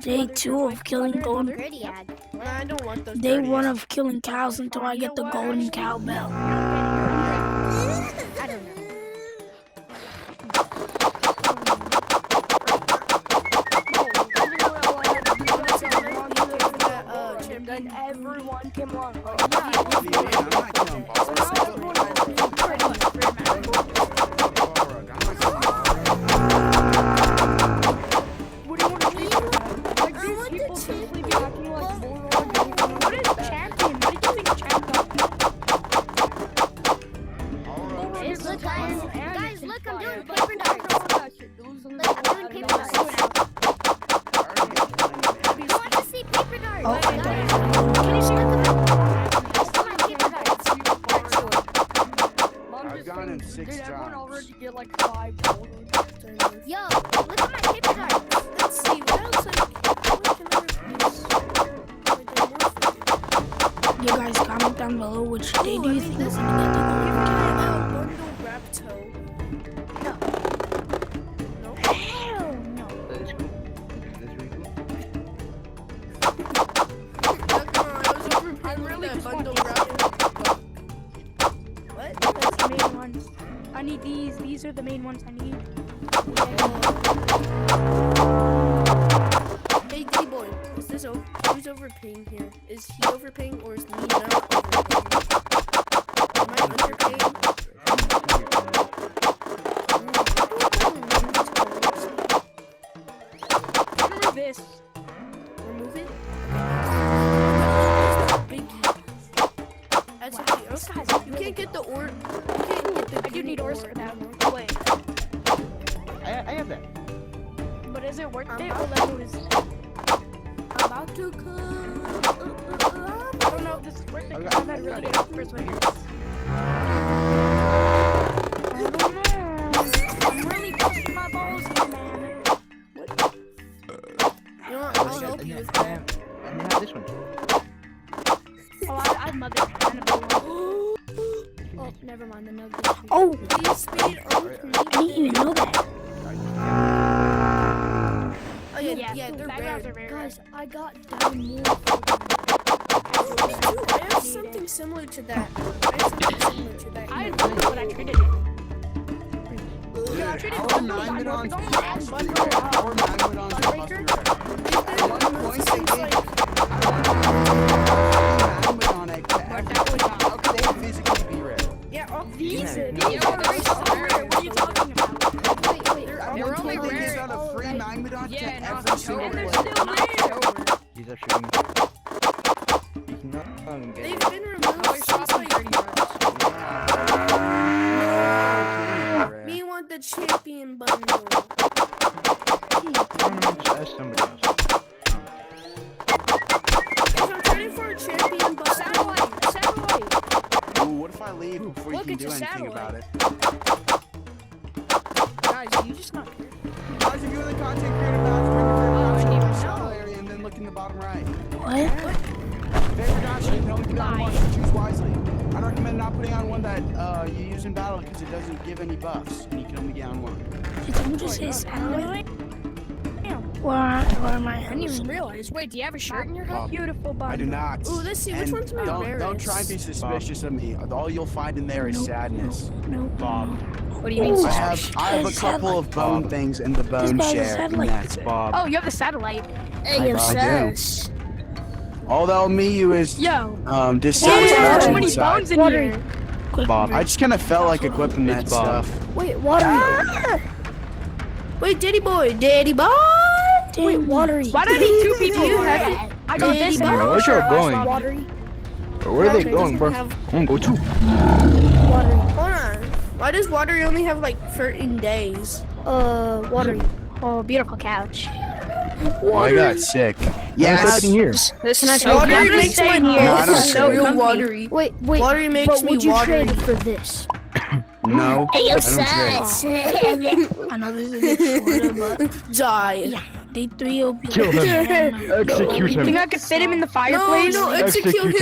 Day 2 of killing golden. I don't want those. Day 1 of killing cows until I get the golden cowbell. I don't know. Then everyone can walk. Guys, look, I'm doing paper darts. Look, I'm doing paper darts. You want to see paper darts? Oh, Can you see my paper darts? I've gone in 6 times. already get like 5 gold. Yo, look at my paper darts. Let's see what else You guys comment down below which day do you think is gonna get the golden cowbell. bundle rapto. Hell no. That is cool. That's really cool. I'm really just bundle rapto. What? That's the main ones. I need these. These are the main ones I need. Hey, D-boy, is this who's overpaying here? Is he overpaying or is me not overpaying? Am I underpaying? Remember this. Remove it? Biggie. That's okay. You can't get the ore. You can't get the. I do need ores for that. Wait, I have that. but is it worth it? I'm Or that was, about to come. I don't know if this is worth it Okay. because I've had really good offers with it. I don't know. I'm really pushing my balls here, man. You know what? I'll help you with that. And they have this one. Oh, I've mothered Annabelle. Oh, never mind. The nug. Oh, Please speed up. I didn't even know that. Oh yeah, they're backgrounds rare. are rare. Guys, I got down more. Me too. I have something similar to that. I don't know what I traded it. Yeah, I traded Our Bundle. Magmadon's Don't our add Bundle. Magmadon's Sunbreaker? At one point they gave Magmadon egg to everyone. How could they physically be rare? Yeah, These Yeah. are very rare. What are you talking about? Wait. At one point they gave out a free Magmadon to every single And they're player. still rare. These are shooting. You cannot get they've been removed since like. Me want the champion bundle. Ask somebody else. Guys, I'm trading for a champion bundle. Satellite. Ooh, what if I leave before you Look, can it's do a anything about it? Guys, you just not care. Guys, if you're the content creator, guys, bring your favorite content to the channel area and then look in the bottom right. What? Favorite content, you can only put on one, so choose wisely. I'd recommend not putting on one that you use in battle because it doesn't give any buffs, and you can only get on one. Did someone just say satellite? Or am I? I didn't even realize. Wait, do you have a shirt in your head? Beautiful body. I do not. Ooh, let's see, which And one's my rarest? don't try and be suspicious of me. All you'll find in there is Nope. sadness. No. Bob. What do you mean? Ooh. I have a couple of bone things in the bone guy's a share, and satellite. that's Bob. Oh, you have the satellite. Hey, I do. sus. All they'll me you is Yo. Too dissatisfaction many inside. bones in here. Bob. I just kind of felt like equipping that stuff. Wait, watery. Wait, Daddy boy. Wait, watery. Why do I need 2 people? you have it? I got this. Daddy and boy. Where's y'all going? Watery. Where are they going, bro? Have, I'm gonna go too. Watery. hold on. Why does water only have like 13 days? Watery. Oh, beautiful couch. Oh, I got sick. Yes. Yes. Here. This is so Watery comfy. makes my No, I don't this is so care. real watery. Wait. Watery makes What me would you watery. trade for this? No. Hey, I yo, don't trade. sus. I know this is a bit shorter, but Die. yeah, day 3 will be. Kill him. I Execute think him. I could fit him in the fireplace. No, execute Execute him.